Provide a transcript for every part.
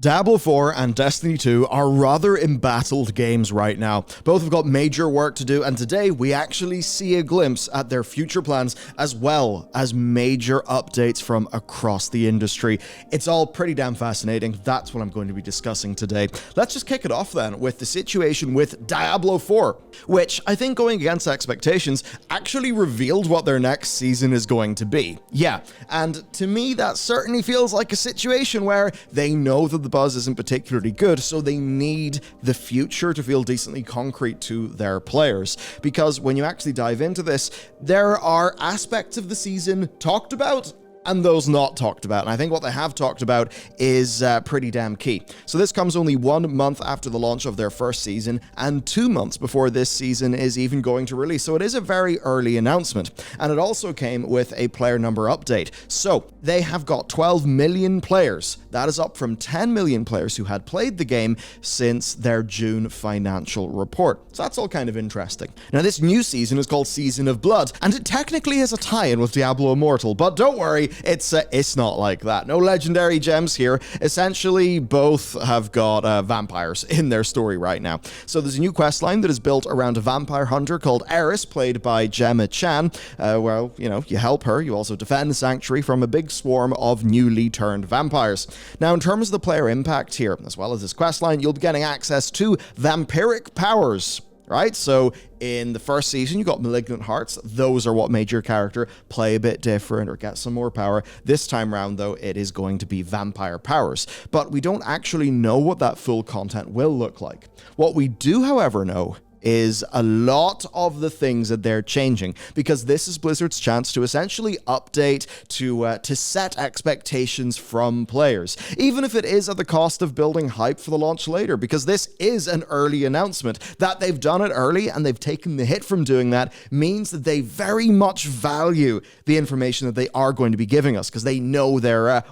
Diablo 4 and Destiny 2 are rather embattled games right now. Both have got major work to do, and today we actually see a glimpse at their future plans as well as major updates from across the industry. It's all pretty damn fascinating. That's what I'm going to be discussing today. Let's just kick it off then with the situation with Diablo 4, which I think, going against expectations, actually revealed what their next season is going to be. Yeah, and to me that certainly feels like a situation where they know that the buzz isn't particularly good, so they need the future to feel decently concrete to their players. Because when you actually dive into this, there are aspects of the season talked about and those not talked about. And I think what they have talked about is pretty damn key. So this comes only 1 month after the launch of their first season and 2 months before this season is even going to release. So it is a very early announcement. And it also came with a player number update. So they have got 12 million players. That is up from 10 million players who had played the game since their June financial report. So that's all kind of interesting. Now this new season is called Season of Blood, and it technically has a tie-in with Diablo Immortal, but don't worry, it's not like that. No legendary gems here. Essentially, both have got vampires in their story right now. So there's a new questline that is built around a vampire hunter called Eris, played by Gemma Chan. Well, you help her. You also defend the sanctuary from a big swarm of newly turned vampires. Now, in terms of the player impact here, as well as this questline, you'll be getting access to vampiric powers. Right? So in the first season, you got Malignant Hearts. Those are what made your character play a bit different or get some more power. This time around, though, it is going to be vampire powers. But we don't actually know what that full content will look like. What we do, however, know is a lot of the things that they're changing, because this is Blizzard's chance to essentially update, to set expectations from players, even if it is at the cost of building hype for the launch later, because this is an early announcement. That they've done it early and they've taken the hit from doing that means that they very much value the information that they are going to be giving us, because they know they're,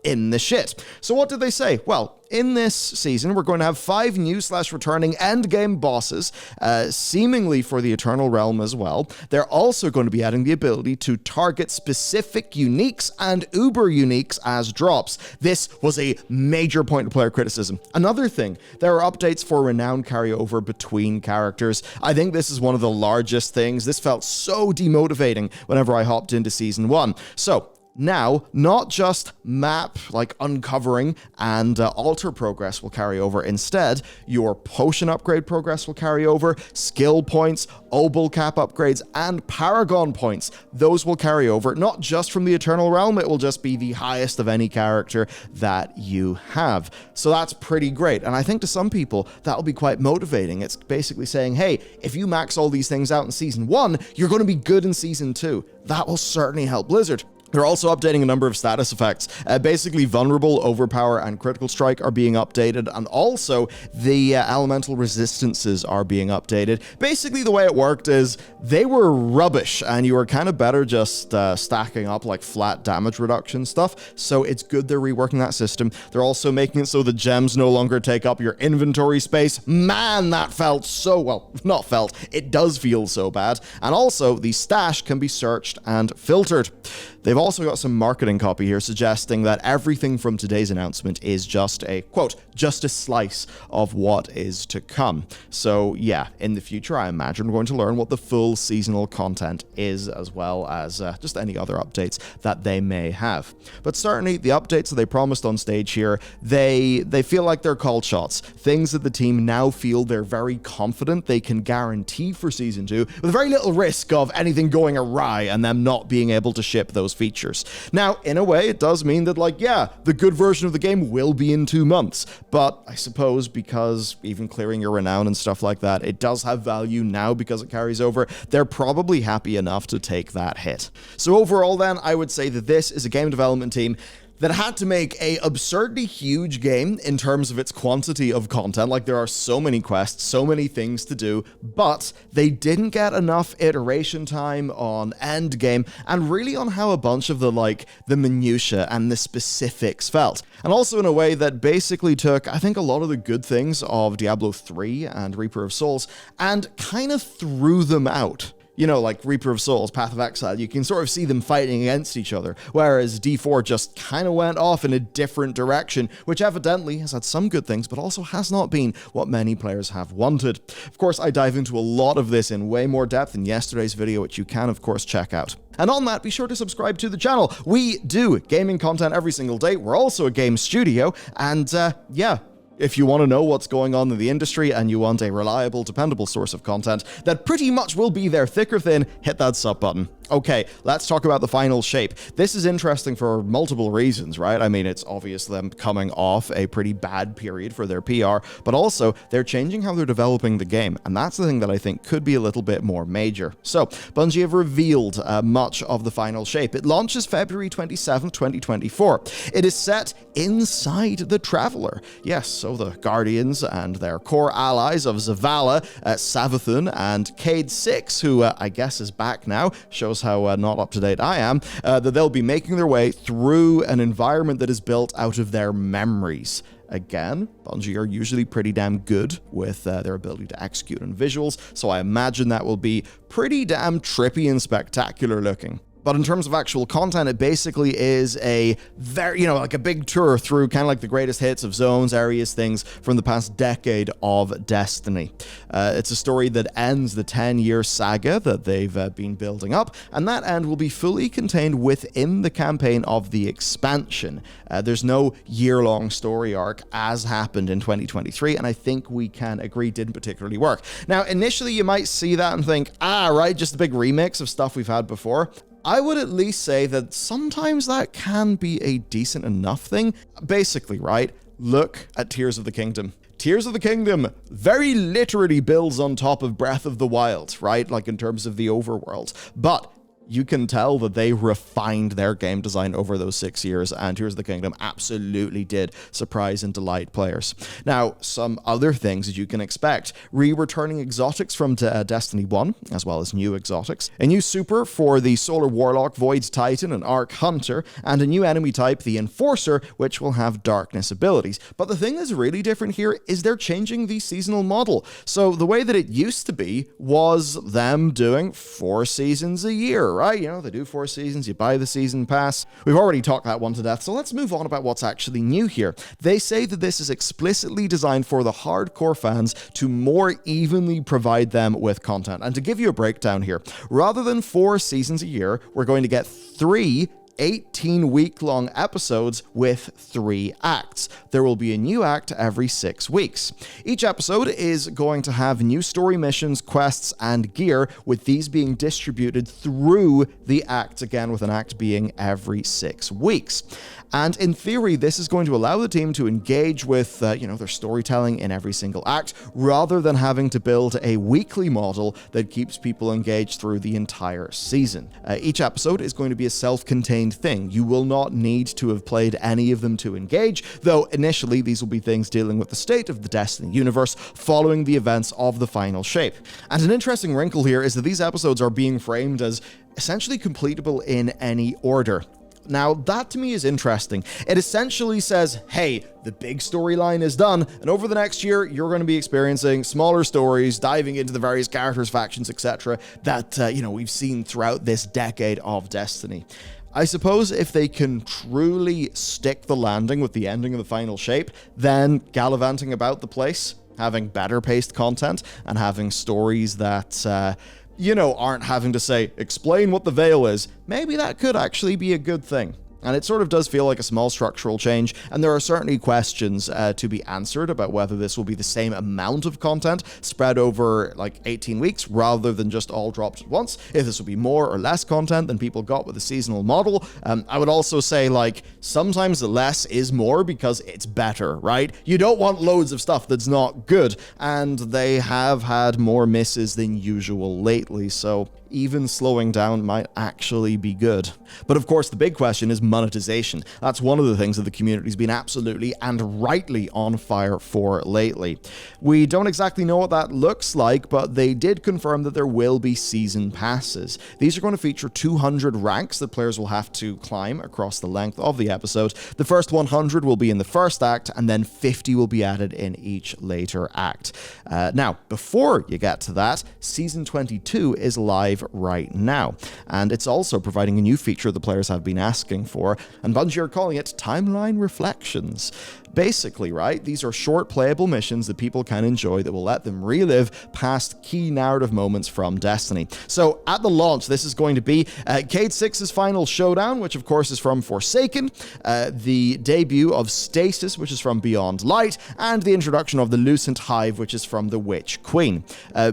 in the shit. So what did they say? Well, in this season, we're going to have 5 new/returning endgame bosses, seemingly for the Eternal Realm as well. They're also going to be adding the ability to target specific uniques and uber uniques as drops. This was a major point of player criticism. Another thing, there are updates for renown carryover between characters. I think this is one of the largest things. This felt so demotivating whenever I hopped into Season 1. So, now, not just map, uncovering and altar progress will carry over. Instead, your potion upgrade progress will carry over, skill points, obol cap upgrades, and paragon points. Those will carry over, not just from the Eternal Realm, it will just be the highest of any character that you have. So that's pretty great, and I think to some people, that will be quite motivating. It's basically saying, hey, if you max all these things out in Season 1, you're going to be good in Season 2. That will certainly help Blizzard. They're also updating a number of status effects. Basically, Vulnerable, Overpower, and Critical Strike are being updated, and also the elemental resistances are being updated. Basically, the way it worked is they were rubbish, and you were kind of better just stacking up flat damage reduction stuff, so it's good they're reworking that system. They're also making it so the gems no longer take up your inventory space. Man, that felt so, not felt, it does feel so bad. And also, the stash can be searched and filtered. They've also got some marketing copy here suggesting that everything from today's announcement is just a, quote, just a slice of what is to come. So yeah, in the future, I imagine we're going to learn what the full seasonal content is, as well as just any other updates that they may have. But certainly the updates that they promised on stage here, they feel like they're called shots. Things that the team now feel they're very confident they can guarantee for Season 2, with very little risk of anything going awry and them not being able to ship those features. Now, in a way, it does mean that, the good version of the game will be in 2 months, but I suppose because even clearing your renown and stuff like that, it does have value now because it carries over, they're probably happy enough to take that hit. So overall then, I would say that this is a game development team that had to make a absurdly huge game in terms of its quantity of content. There are so many quests, so many things to do, but they didn't get enough iteration time on endgame and really on how a bunch of the minutiae and the specifics felt. And also in a way that basically took, I think, a lot of the good things of Diablo 3 and Reaper of Souls and kind of threw them out. You know, like Reaper of Souls, Path of Exile, you can sort of see them fighting against each other, whereas D4 just kind of went off in a different direction, which evidently has had some good things, but also has not been what many players have wanted. Of course, I dive into a lot of this in way more depth in yesterday's video, which you can, of course, check out. And on that, be sure to subscribe to the channel. We do gaming content every single day. We're also a game studio, and yeah. If you want to know what's going on in the industry and you want a reliable, dependable source of content that pretty much will be there thick or thin, hit that sub button. Okay, let's talk about the final shape. This is interesting for multiple reasons, right? I mean, it's obvious them coming off a pretty bad period for their PR, but also they're changing how they're developing the game, and that's the thing that I think could be a little bit more major. So, Bungie have revealed much of the final shape. It launches February 27th, 2024. It is set inside the Traveler. Yes, so the Guardians and their core allies of Zavala, Savathun, and Cade 6, who I guess is back now, shows how not up-to-date I am, that they'll be making their way through an environment that is built out of their memories. Again, Bungie are usually pretty damn good with their ability to execute on visuals, so I imagine that will be pretty damn trippy and spectacular looking. But in terms of actual content, it basically is a very, like a big tour through kind of like the greatest hits of zones, areas, things from the past decade of Destiny. It's a story that ends the 10-year saga that they've been building up, and that end will be fully contained within the campaign of the expansion. There's no year-long story arc as happened in 2023, and I think we can agree didn't particularly work. Now, initially you might see that and think, right, just a big remix of stuff we've had before. I would at least say that sometimes that can be a decent enough thing. Basically, right, look at Tears of the Kingdom. Tears of the Kingdom very literally builds on top of Breath of the Wild, right? Like in terms of the overworld. But you can tell that they refined their game design over those 6 years, and Tears of the Kingdom absolutely did surprise and delight players. Now, some other things as you can expect. Returning exotics from Destiny 1, as well as new exotics. A new super for the Solar Warlock, Void Titan, and Arc Hunter, and a new enemy type, the Enforcer, which will have darkness abilities. But the thing that's really different here is they're changing the seasonal model. So the way that it used to be was them doing 4 seasons a year, right? You know, they do 4 seasons, you buy the season pass. We've already talked that one to death, so let's move on about what's actually new here. They say that this is explicitly designed for the hardcore fans to more evenly provide them with content. And to give you a breakdown here, rather than 4 seasons a year, we're going to get 3 18-week-long episodes with 3 acts. There will be a new act every 6 weeks. Each episode is going to have new story missions, quests, and gear, with these being distributed through the acts, again with an act being every 6 weeks. And in theory, this is going to allow the team to engage with, their storytelling in every single act, rather than having to build a weekly model that keeps people engaged through the entire season. Each episode is going to be a self-contained thing. You will not need to have played any of them to engage, though initially these will be things dealing with the state of the Destiny universe following the events of the final shape. And an interesting wrinkle here is that these episodes are being framed as essentially completable in any order. Now, that to me is interesting. It essentially says, hey, the big storyline is done, and over the next year, you're going to be experiencing smaller stories, diving into the various characters, factions, etc. that, we've seen throughout this decade of Destiny. I suppose if they can truly stick the landing with the ending of the final shape, then gallivanting about the place, having better paced content, and having stories that, aren't having to say, explain what the veil is, maybe that could actually be a good thing. And it sort of does feel like a small structural change, and there are certainly questions to be answered about whether this will be the same amount of content spread over like 18 weeks rather than just all dropped at once, if this will be more or less content than people got with the seasonal model. I would also say, sometimes less is more because it's better, right? You don't want loads of stuff that's not good, and they have had more misses than usual lately, so even slowing down might actually be good. But of course, the big question is monetization. That's one of the things that the community's been absolutely and rightly on fire for lately. We don't exactly know what that looks like, but they did confirm that there will be season passes. These are going to feature 200 ranks that players will have to climb across the length of the episode. The first 100 will be in the first act, and then 50 will be added in each later act. Now, before you get to that, Season 22 is live right now. And it's also providing a new feature the players have been asking for, and Bungie are calling it Timeline Reflections. Basically, right, these are short playable missions that people can enjoy that will let them relive past key narrative moments from Destiny. So at the launch, this is going to be Cade 6's final showdown, which of course is from Forsaken, the debut of Stasis, which is from Beyond Light, and the introduction of the Lucent Hive, which is from the Witch Queen.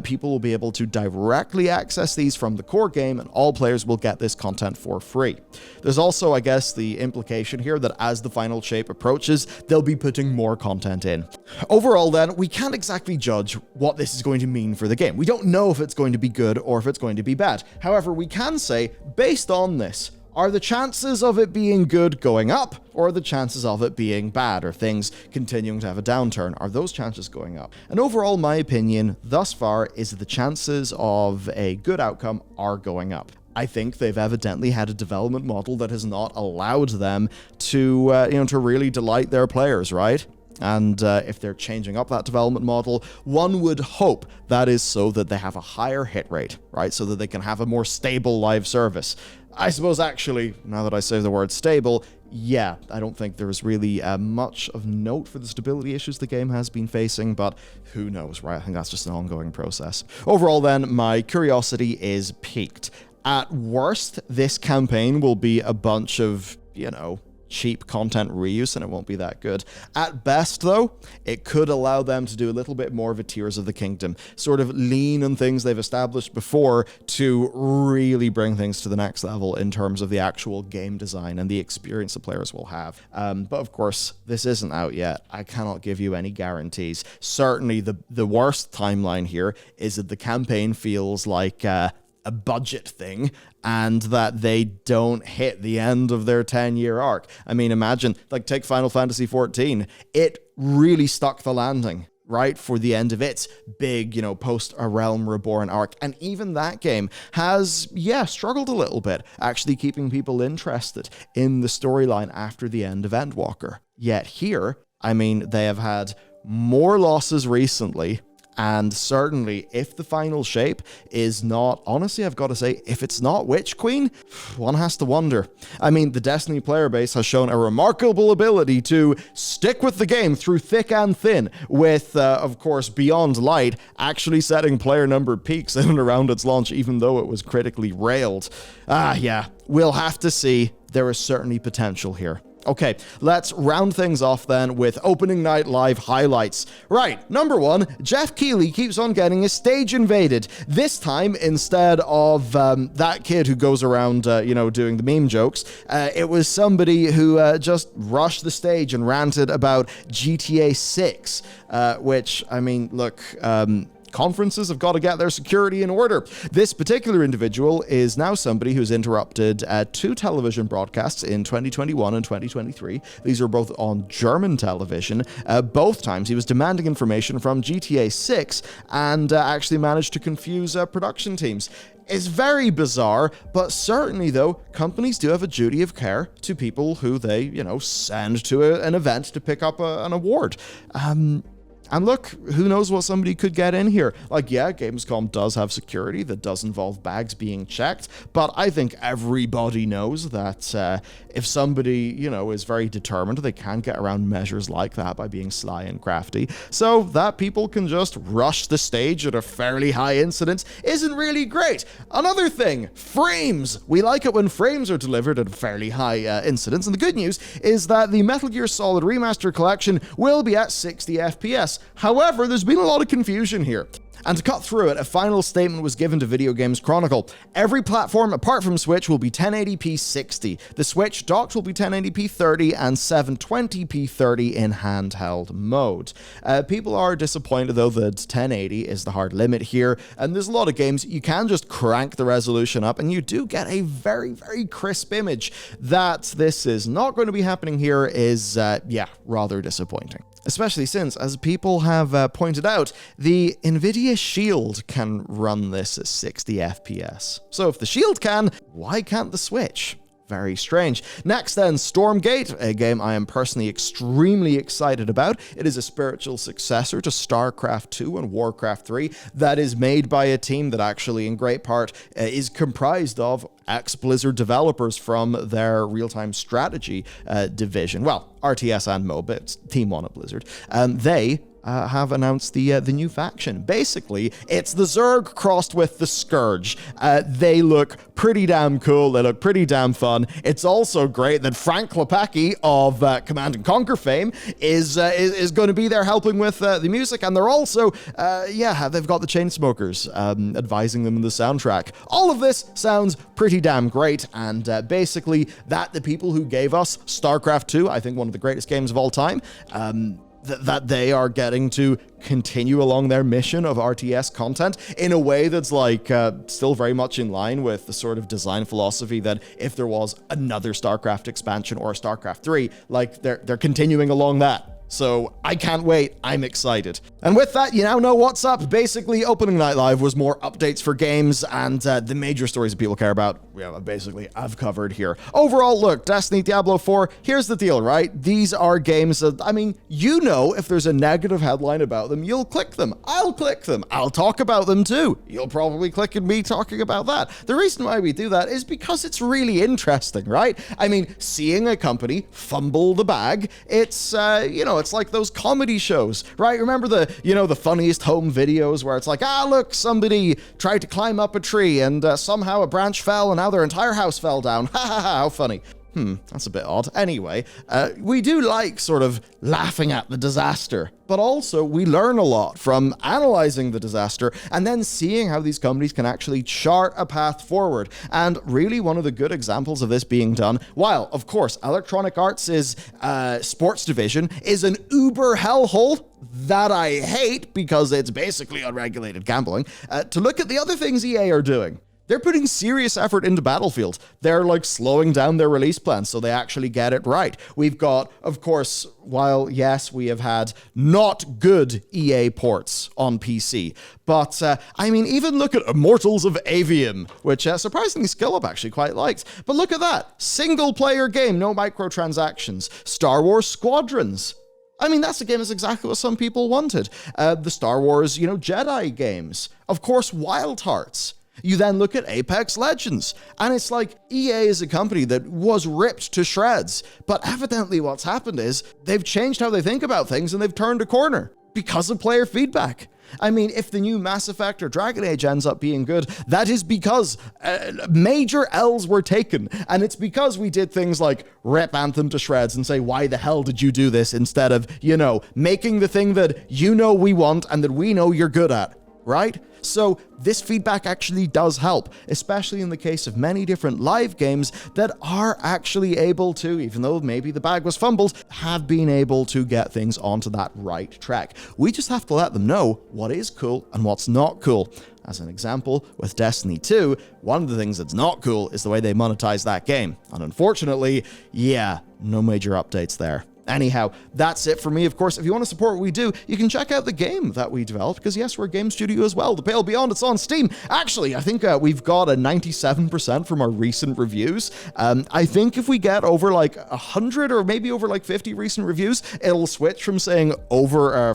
People will be able to directly access these from the core game, and all players will get this content for free. There's also, I guess, the implication here that as the final shape approaches, they'll be putting more content in. Overall then, we can't exactly judge what this is going to mean for the game. We don't know if it's going to be good or if it's going to be bad. However, we can say, based on this, are the chances of it being good going up, or are the chances of it being bad, or things continuing to have a downturn? Are those chances going up? And overall, my opinion thus far is that the chances of a good outcome are going up. I think they've evidently had a development model that has not allowed them to, to really delight their players, right? And if they're changing up that development model, one would hope that is so that they have a higher hit rate, right? So that they can have a more stable live service. I suppose, actually, now that I say the word stable, yeah, I don't think there's really much of note for the stability issues the game has been facing, but who knows, right? I think that's just an ongoing process. Overall, then, my curiosity is piqued. At worst, this campaign will be a bunch of, cheap content reuse, and it won't be that good. At best, though, it could allow them to do a little bit more of a Tears of the Kingdom, sort of lean on things they've established before to really bring things to the next level in terms of the actual game design and the experience the players will have. But of course, this isn't out yet. I cannot give you any guarantees. Certainly, the worst timeline here is that the campaign feels like a budget thing, and that they don't hit the end of their 10-year arc. I mean, imagine, take Final Fantasy XIV. It really stuck the landing, right, for the end of its big, post A Realm Reborn arc. And even that game has, struggled a little bit, actually keeping people interested in the storyline after the end of Endwalker. Yet here, I mean, they have had more losses recently. And certainly, if the final shape is not, honestly, I've got to say, if it's not Witch Queen, one has to wonder. I mean, the Destiny player base has shown a remarkable ability to stick with the game through thick and thin, with, of course, Beyond Light actually setting player number peaks in and around its launch, even though it was critically railed. We'll have to see. There is certainly potential here. Okay, let's round things off then with opening night live highlights. Right, number one, Jeff Keighley keeps on getting his stage invaded. This time, instead of that kid who goes around, doing the meme jokes, it was somebody who just rushed the stage and ranted about GTA 6, which, I mean, look, conferences have got to get their security in order. This particular individual is now somebody who's interrupted 2 television broadcasts in 2021 and 2023. These are both on German television. Both times he was demanding information from GTA 6 and actually managed to confuse production teams. It's very bizarre, but certainly, though, companies do have a duty of care to people who they, send to an event to pick up an award. And look, who knows what somebody could get in here. Gamescom does have security that does involve bags being checked, but I think everybody knows that if somebody, is very determined, they can get around measures like that by being sly and crafty. So that people can just rush the stage at a fairly high incidence isn't really great. Another thing, frames. We like it when frames are delivered at a fairly high incidence, and the good news is that the Metal Gear Solid Remaster Collection will be at 60 FPS. However, there's been a lot of confusion here. And to cut through it, a final statement was given to Video Games Chronicle. Every platform apart from Switch will be 1080p 60. The Switch docked will be 1080p 30 and 720p 30 in handheld mode. People are disappointed though that 1080 is the hard limit here, and there's a lot of games you can just crank the resolution up and you do get a very, very crisp image. That this is not going to be happening here is, rather disappointing. Especially since, as people have pointed out, the Nvidia Shield can run this at 60 FPS. So if the Shield can, why can't the Switch? very strange. Next then, Stormgate, a game I am personally extremely excited about. It is a spiritual successor to StarCraft 2 and Warcraft 3 that is made by a team that actually in great part is comprised of ex-Blizzard developers from their real-time strategy division. Well, RTS and MOBA, it's Team 1 at Blizzard. They have announced the new faction. Basically, it's the Zerg crossed with the Scourge. They look pretty damn cool. They look pretty damn fun. It's also great that Frank Klepacki of Command & Conquer fame is going to be there helping with the music, and they're also, they've got the Chainsmokers advising them in the soundtrack. All of this sounds pretty damn great, and basically that the people who gave us StarCraft 2, I think one of the greatest games of all time, that they are getting to continue along their mission of RTS content in a way that's like still very much in line with the sort of design philosophy that if there was another StarCraft expansion or a StarCraft 3, like they're continuing along that. So I can't wait. I'm excited. And with that, you now know what's up. Basically, Opening Night Live was more updates for games and the major stories that people care about. Yeah, basically, I've covered here. Overall, look, Destiny, Diablo 4, here's the deal, right? These are games that, I mean, you know, if there's a negative headline about them, you'll click them. I'll click them. I'll talk about them too. You'll probably click on me talking about that. The reason why we do that is because it's really interesting, right? I mean, seeing a company fumble the bag, it's, it's like those comedy shows, right? Remember the funniest home videos where it's like, look, somebody tried to climb up a tree and somehow a branch fell and now their entire house fell down. Ha ha ha, how funny. That's a bit odd. Anyway, we do like sort of laughing at the disaster, but also we learn a lot from analyzing the disaster and then seeing how these companies can actually chart a path forward. And really one of the good examples of this being done, while of course Electronic Arts' sports division is an uber hellhole that I hate because it's basically unregulated gambling, to look at the other things EA are doing. They're putting serious effort into Battlefield. They're like slowing down their release plans so they actually get it right. We've got, of course, while yes, we have had not good EA ports on PC, but even look at Immortals of Avium, which surprisingly SkillUp actually quite liked. But look at that. Single player game, no microtransactions. Star Wars Squadrons. I mean, that's a game that's exactly what some people wanted. The Star Wars, Jedi games. Of course, Wild Hearts. You then look at Apex Legends, and it's like EA is a company that was ripped to shreds, but evidently what's happened is they've changed how they think about things and they've turned a corner because of player feedback. I mean, if the new Mass Effect or Dragon Age ends up being good, that is because major L's were taken, and it's because we did things like rip Anthem to shreds and say, why the hell did you do this, instead of, making the thing that we want and that we know you're good at, right? So this feedback actually does help, especially in the case of many different live games that are actually able to, even though maybe the bag was fumbled, have been able to get things onto that right track. We just have to let them know what is cool and what's not cool. As an example, with Destiny 2, one of the things that's not cool is the way they monetize that game. And unfortunately, no major updates there. Anyhow, that's it for me. Of course, if you want to support what we do, you can check out the game that we developed, because yes, we're a game studio as well. The Pale Beyond, it's on Steam. Actually, I think we've got a 97% from our recent reviews. I think if we get over like 100 or maybe over like 50 recent reviews, it'll switch from saying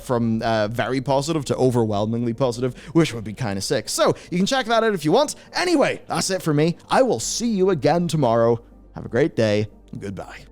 from very positive to overwhelmingly positive, which would be kind of sick. So you can check that out if you want. Anyway, that's it for me. I will see you again tomorrow. Have a great day. Goodbye.